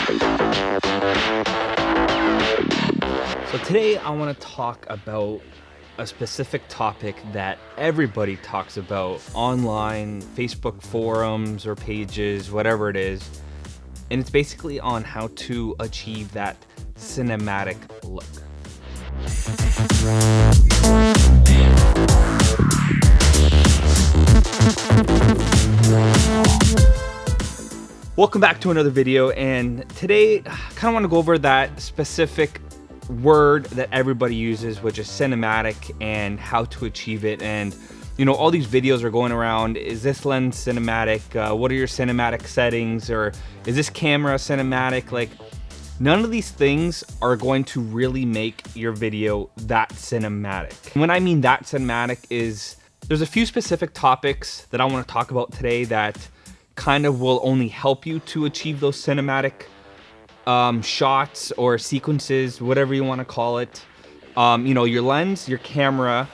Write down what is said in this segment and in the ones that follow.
So today I want to talk about a specific topic that everybody talks about online, Facebook forums or pages, whatever it is. And it's basically on how to achieve that cinematic look. Welcome back to another video, and today I kind of want to go over that specific word that everybody uses, which is cinematic, and how to achieve it. And you know, all these videos are going around. Is this lens cinematic? What are your cinematic settings? Or is this camera cinematic? Like, none of these things are going to really make your video that cinematic. When I mean that cinematic is, there's a few specific topics that I want to talk about today that kind of will only help you to achieve those cinematic shots or sequences, whatever you want to call it. You know, your lens, your camera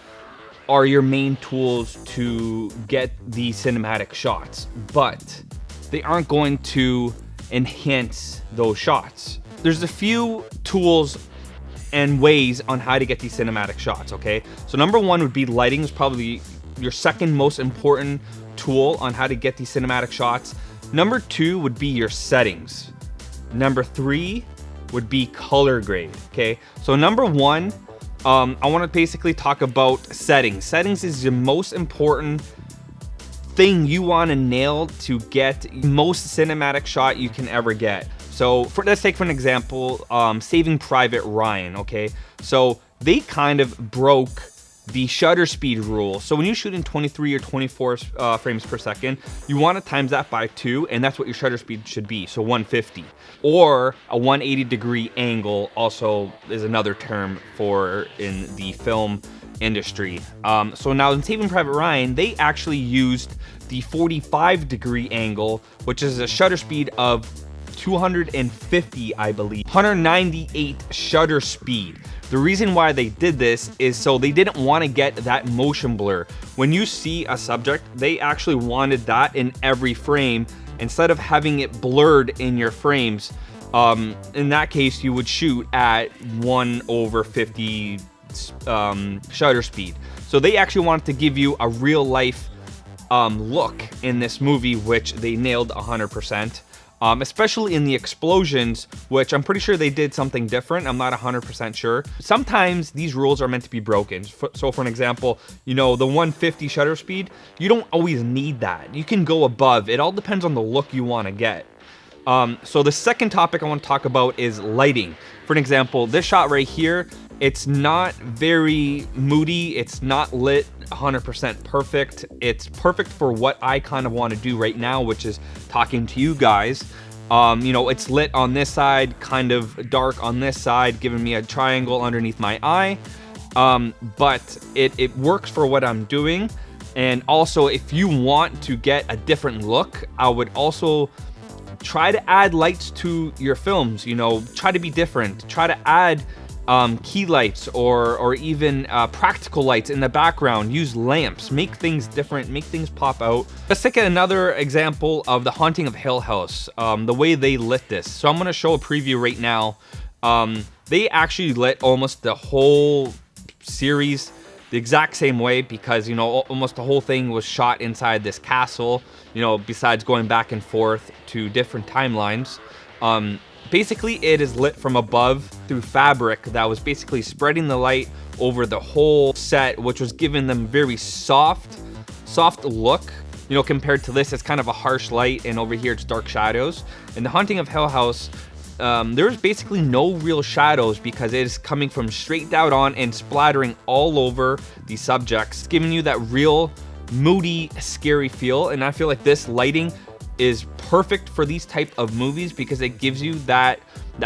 are your main tools to get the cinematic shots, but they aren't going to enhance those shots. There's a few tools and ways on how to get these cinematic shots, okay? So number one would be lighting is probably your second most important tool on how to get these cinematic shots. Number two would be your settings. Number three would be color grade, okay? So number one, I want to basically talk about settings. Settings is the most important thing you want to nail to get most cinematic shot you can ever get. So let's take for an example, Saving Private Ryan, okay? So they kind of broke the shutter speed rule. So when you shoot in 23 or 24 frames per second, you want to times that by 2, and that's what your shutter speed should be, so 150. Or a 180 degree angle also is another term for in the film industry. So now in Saving Private Ryan, they actually used the 45 degree angle, which is a shutter speed of 250, I believe, 198 shutter speed. The reason why they did this is so they didn't want to get that motion blur. When you see a subject, they actually wanted that in every frame instead of having it blurred in your frames. In that case, you would shoot at 1/50 shutter speed. So they actually wanted to give you a real life look in this movie, which they nailed 100%. Especially in the explosions, which I'm pretty sure they did something different. I'm not 100% sure. Sometimes these rules are meant to be broken. So for an example, you know, the 150 shutter speed, you don't always need that. You can go above. It all depends on the look you want to get. So the second topic I want to talk about is lighting. For an example, this shot right here, it's not very moody. It's not lit 100% perfect. It's perfect for what I kind of want to do right now, which is talking to you guys. You know, it's lit on this side, kind of dark on this side, giving me a triangle underneath my eye. But it works for what I'm doing. And also, if you want to get a different look, I would also try to add lights to your films. You know, try to be different. Try to add key lights or even practical lights in the background. Use lamps, make things different, make things pop out. Let's take another example of The Haunting of Hill House, the way they lit this. So I'm gonna show a preview right now. They actually lit almost the whole series the exact same way because, you know, almost the whole thing was shot inside this castle, you know, besides going back and forth to different timelines. Basically, it is lit from above through fabric that was basically spreading the light over the whole set, which was giving them very soft look. You know, compared to this, it's kind of a harsh light, and over here it's dark shadows. In The Haunting of Hill House, there's basically no real shadows because it is coming from straight down on and splattering all over the subjects, giving you that real moody, scary feel. And I feel like this lighting is perfect for these type of movies because it gives you that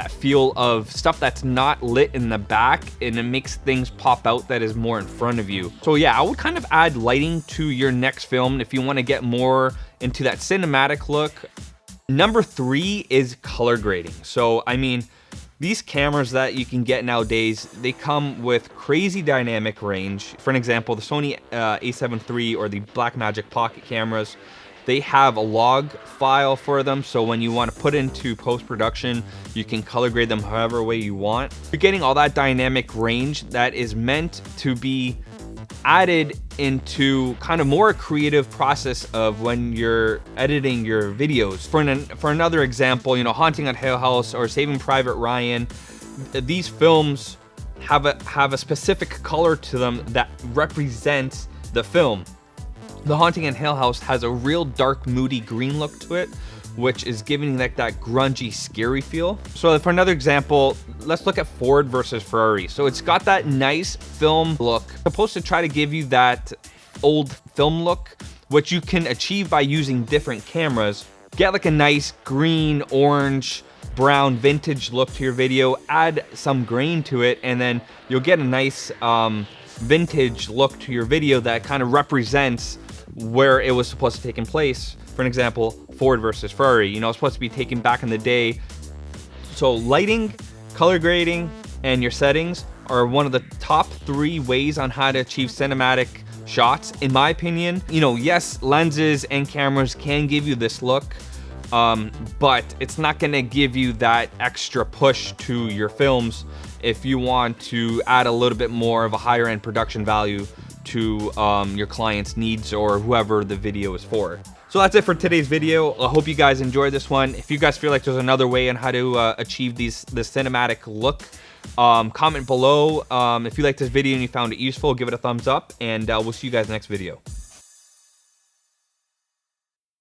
feel of stuff that's not lit in the back, and it makes things pop out that is more in front of you. So yeah, I would kind of add lighting to your next film if you want to get more into that cinematic look. Number three is color grading. So I mean, these cameras that you can get nowadays, they come with crazy dynamic range. For an example, the Sony a7 III or the Blackmagic Pocket cameras, they have a log file for them, so when you want to put into post-production, you can color grade them however way you want. You're getting all that dynamic range that is meant to be added into kind of more creative process of when you're editing your videos. For another example, you know, Haunting at Hill House or Saving Private Ryan, these films have a specific color to them that represents the film. The Haunting at Hill House has a real dark, moody green look to it, which is giving like that grungy, scary feel. So for another example, let's look at Ford versus Ferrari. So it's got that nice film look, supposed to try to give you that old film look, which you can achieve by using different cameras. Get like a nice green, orange, brown vintage look to your video, add some grain to it, and then you'll get a nice vintage look to your video that kind of represents where it was supposed to take in place. For an example, Ford versus Ferrari, you know, it's supposed to be taken back in the day. So lighting, color grading, and your settings are one of the top 3 ways on how to achieve cinematic shots, in my opinion. You know, yes, lenses and cameras can give you this look, but it's not gonna give you that extra push to your films if you want to add a little bit more of a higher end production value to your client's needs or whoever the video is for. So that's it for today's video. I hope you guys enjoyed this one. If you guys feel like there's another way on how to achieve this cinematic look, comment below. If you like this video and you found it useful, give it a thumbs up, and we'll see you guys next video.